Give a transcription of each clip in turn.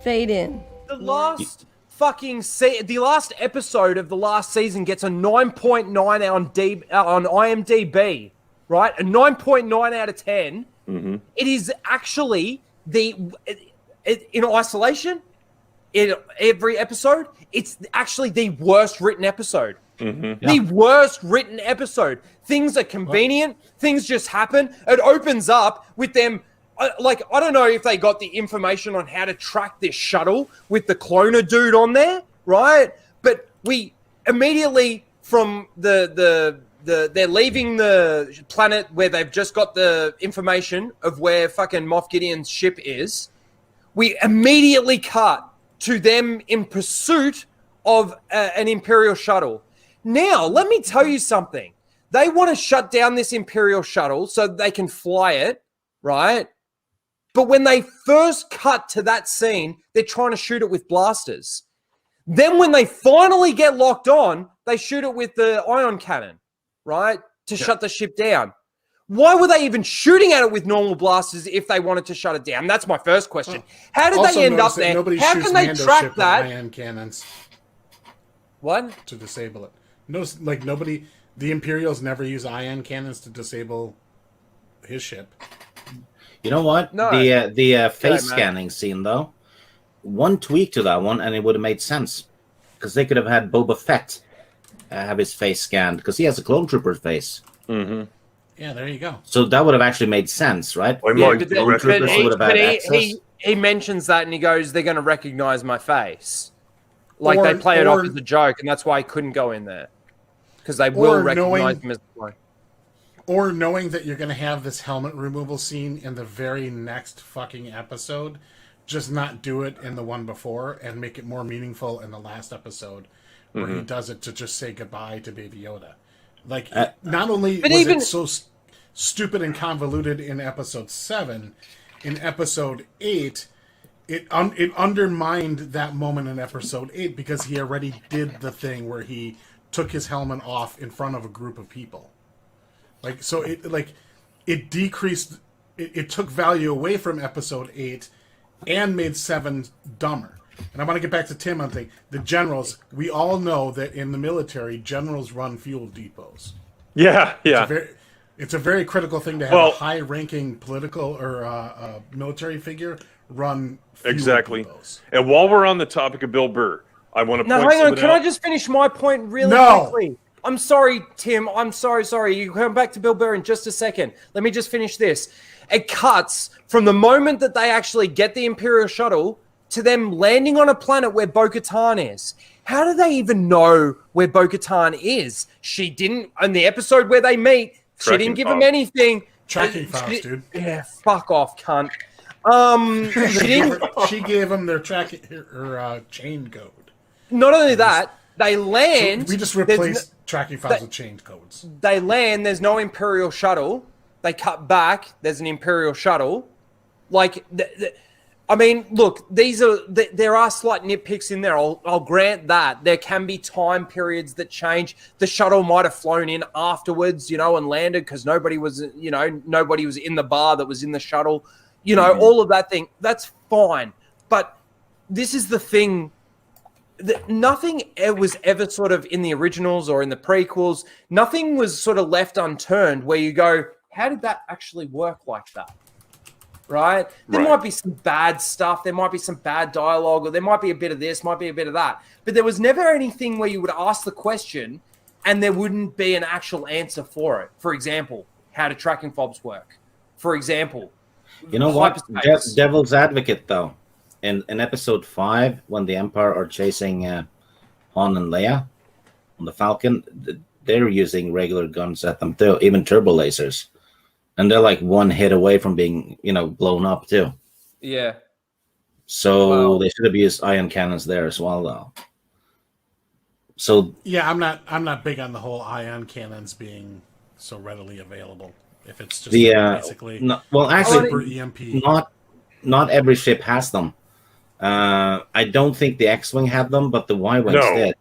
Fade in. The last the last episode of the last season gets a 9.9 on IMDb, right? A 9.9 out of 10. Mm-hmm. It is actually in isolation, in every episode, it's actually the worst written episode. Mm-hmm. The worst written episode. Things are convenient. Things just happen. It opens up with them. I don't know if they got the information on how to track this shuttle with the cloner dude on there, right? But we immediately from they're leaving the planet where they've just got the information of where fucking Moff Gideon's ship is. We immediately cut to them in pursuit of an Imperial shuttle. Now, let me tell you something. They want to shut down this Imperial shuttle so they can fly it, right? But when they first cut to that scene, they're trying to shoot it with blasters. Then when they finally get locked on, they shoot it with the ion cannon, right? To shut the ship down. Why were they even shooting at it with normal blasters if they wanted to shut it down? That's my first question. How did they end up there? How can they track that? Ion cannons. What? To disable it. Notice, the Imperials never use ion cannons to disable his ship. You know what? No. The face scanning scene, though, one tweak to that one, and it would have made sense. Because they could have had Boba Fett have his face scanned, because he has a clone trooper's face. Mm-hmm. Yeah, there you go. So that would have actually made sense, right? He mentions that, and he goes, they're going to recognize my face. Like, they play it off as a joke, and that's why he couldn't go in there. Because they will recognize him as the clone. Or knowing that you're going to have this helmet removal scene in the very next fucking episode, just not do it in the one before and make it more meaningful in the last episode where he does it to just say goodbye to Baby Yoda. Like, not only was it so stupid and convoluted in episode 7, in episode 8, it undermined that moment in episode 8 because he already did the thing where he took his helmet off in front of a group of people. Like, so it decreased, it took value away from episode 8 and made 7 dumber. And I want to get back to Tim on the generals. We all know that in the military, generals run fuel depots. Yeah. It's a very critical thing to have a high-ranking political or military figure run fuel depots. And while we're on the topic of Bill Burr, I want to point hang on. Can I just finish my point really quickly? I'm sorry, Tim. I'm sorry. You come back to Bill Burr in just a second. Let me just finish this. It cuts from the moment that they actually get the Imperial shuttle to them landing on a planet where Bo-Katan is. How do they even know where Bo-Katan is? She didn't, in the episode where they meet, she didn't give him anything. Tracking files, dude. Yeah, fuck off, cunt. She gave him their chain code. Not only that, they land. So we just replaced tracking files with chain codes. They land. There's no Imperial shuttle. They cut back. There's an Imperial shuttle. Like, I mean, look, there are slight nitpicks in there. I'll grant that. There can be time periods that change. The shuttle might have flown in afterwards, and landed because nobody was in the bar that was in the shuttle. All of that thing. That's fine. But this is the thing. Nothing was ever sort of in the originals or in the prequels. Nothing was sort of left unturned where you go, how did that actually work like that? Right? There might be some bad stuff. There might be some bad dialogue, or there might be a bit of this, might be a bit of that. But there was never anything where you would ask the question and there wouldn't be an actual answer for it. For example, how do tracking fobs work? For example, you know what? Devil's advocate, though. In episode 5, when the Empire are chasing Han and Leia on the Falcon, they're using regular guns at them too, even turbo lasers. And they're like one hit away from being, blown up too. Yeah. So they should have used ion cannons there as well, though. So yeah, I'm not big on the whole ion cannons being so readily available. If it's just basically super EMP. Not every ship has them. I don't think the X-wing had them, but the Y-wings did.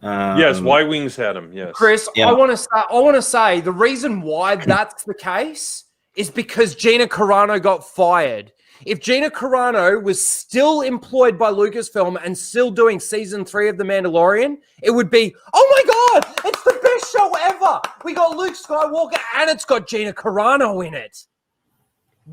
Yes, Y-wings had them. Yes, Chris, yeah. I want to say the reason why that's the case is because Gina Carano got fired. if Gina Carano was still employed by Lucasfilm and still doing season 3 of The Mandalorian, it would be, oh my God, it's the best show ever. We got Luke Skywalker and it's got Gina Carano in it.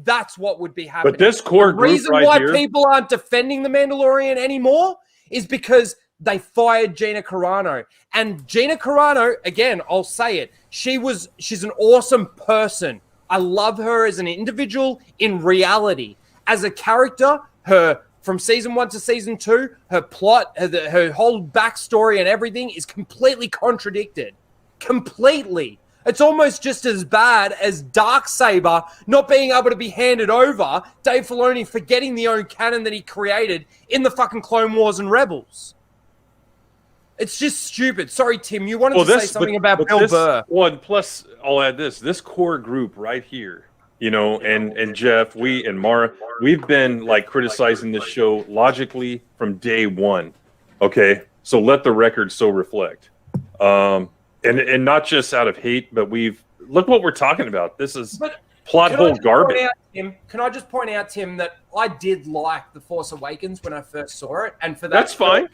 That's what would be happening. But this core group reason right why here, people aren't defending The Mandalorian anymore is because they fired Gina Carano. And Gina Carano, again, I'll say it, she's an awesome person. I love her as an individual in reality. As a character, her from season 1 to season 2, her plot, her whole backstory and everything is completely contradicted. Completely. It's almost just as bad as Darksaber not being able to be handed over, Dave Filoni forgetting the own canon that he created in the fucking Clone Wars and Rebels. It's just stupid. Sorry, Tim, you wanted to say something about Bill Burr. Well, plus, I'll add this core group right here, you know, and Jeff, and Mara, we've been like criticizing this show logically from day one. Okay, so let the record so reflect. And not just out of hate, but look what we're talking about. This is plot hole garbage. Can I just point out, Tim, that I did like The Force Awakens when I first saw it, and for that, that's fine.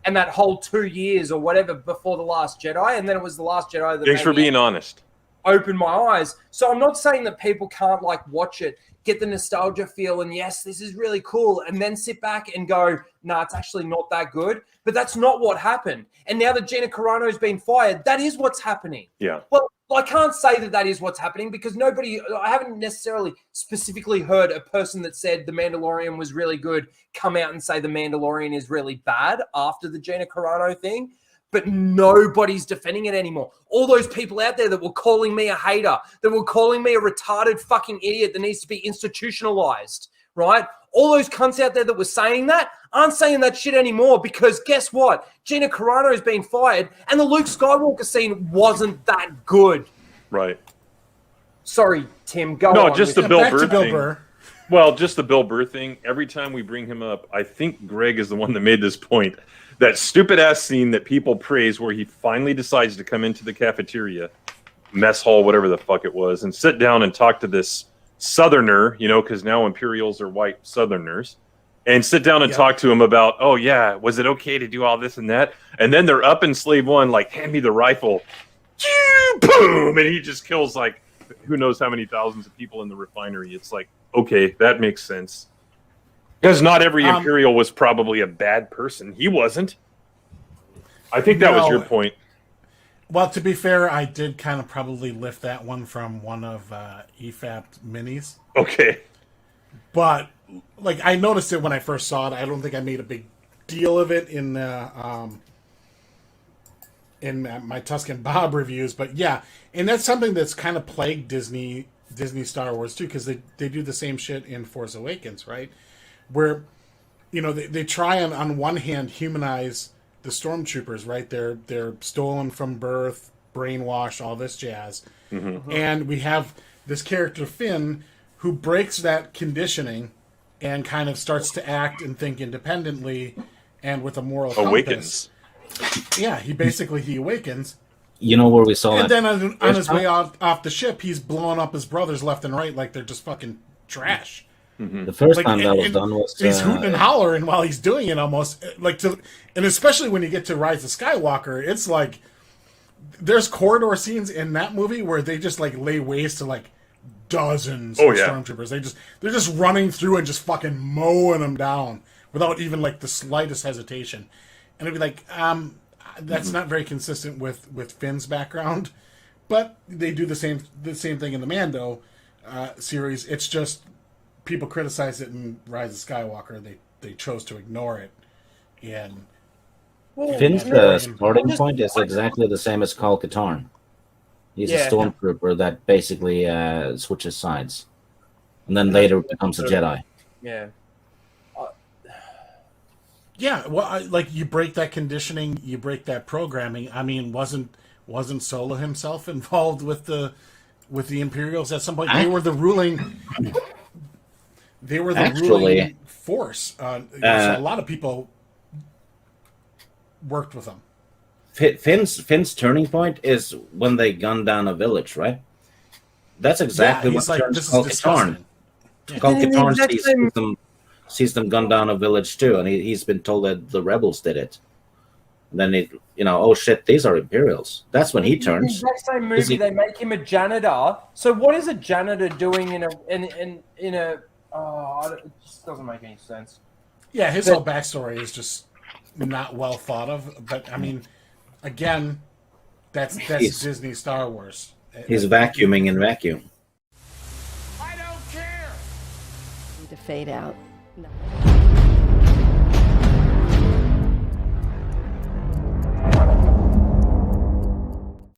And that whole 2 years or whatever before The Last Jedi, and then it was The Last Jedi that thanks for being honest. Opened my eyes. So I'm not saying that people can't like watch it, get the nostalgia feel, and yes, this is really cool, and then sit back and go, nah, it's actually not that good. But that's not what happened. And now that Gina Carano's been fired, that is what's happening. Yeah. Well, I can't say that is what's happening because I haven't necessarily specifically heard a person that said The Mandalorian was really good come out and say The Mandalorian is really bad after the Gina Carano thing. But nobody's defending it anymore. All those people out there that were calling me a hater, that were calling me a retarded fucking idiot that needs to be institutionalized, right? All those cunts out there that were saying that aren't saying that shit anymore because guess what? Gina Carano's been fired and the Luke Skywalker scene wasn't that good. Right. Sorry, Tim, go on. No, just the Bill Burr thing. Burr. Well, just the Bill Burr thing. Every time we bring him up, I think Greg is the one that made this point. That stupid-ass scene that people praise where he finally decides to come into the cafeteria, mess hall, whatever the fuck it was, and sit down and talk to this Southerner, you know, because now Imperials are white Southerners, and sit down and talk to him about, oh, yeah, was it okay to do all this and that? And then they're up in Slave One, like, hand me the rifle. Boom! And he just kills, like, who knows how many thousands of people in the refinery. It's like, okay, that makes sense. Because not every Imperial was probably a bad person. He wasn't. I think that was your point. Well, to be fair, I did kind of probably lift that one from one of EFAP minis. Okay. But, like, I noticed it when I first saw it. I don't think I made a big deal of it in my Tuscan Bob reviews. But, yeah, and that's something that's kind of plagued Disney Star Wars, too, because they do the same shit in Force Awakens, right? Where, you know, they try on one hand humanize the stormtroopers, right? They're stolen from birth, brainwashed, all this jazz. Mm-hmm. And we have this character Finn who breaks that conditioning and kind of starts to act and think independently and with a moral awakens. Compass. Yeah, he awakens. You know where we saw and that? And then on his way off the ship, he's blowing up his brothers left and right like they're just fucking trash. Mm-hmm. The first time that was done was he's hooting and hollering while he's doing it, almost and especially when you get to Rise of Skywalker, it's like there's corridor scenes in that movie where they just like lay waste to like dozens of stormtroopers. They're just running through and just fucking mowing them down without even like the slightest hesitation, and it'd be like that's not very consistent with Finn's background, but they do the same thing in the Mando series. It's just people criticize it in Rise of Skywalker. They chose to ignore it. And Finn's starting point is exactly the same as Kyle Katarn. He's a stormtrooper that basically switches sides, and then later becomes a Jedi. Yeah. Yeah. Well, like you break that conditioning, you break that programming. I mean, wasn't Solo himself involved with the Imperials at some point? They were the ruling. They were the ruling force. So a lot of people worked with them. Finn's turning point is when they gun down a village, right? That's exactly what turns Kyle Katarn. Kal in the Katarn exact same- sees them gun down a village too, and he's been told that the rebels did it. And then oh shit, these are Imperials. That's when he turns. In the exact same movie, they make him a janitor. So what is a janitor doing in a? It just doesn't make any sense. Yeah, his whole backstory is just not well thought of. But I mean, again, that's Disney Star Wars. He's vacuuming in vacuum. I don't care. To fade out. No.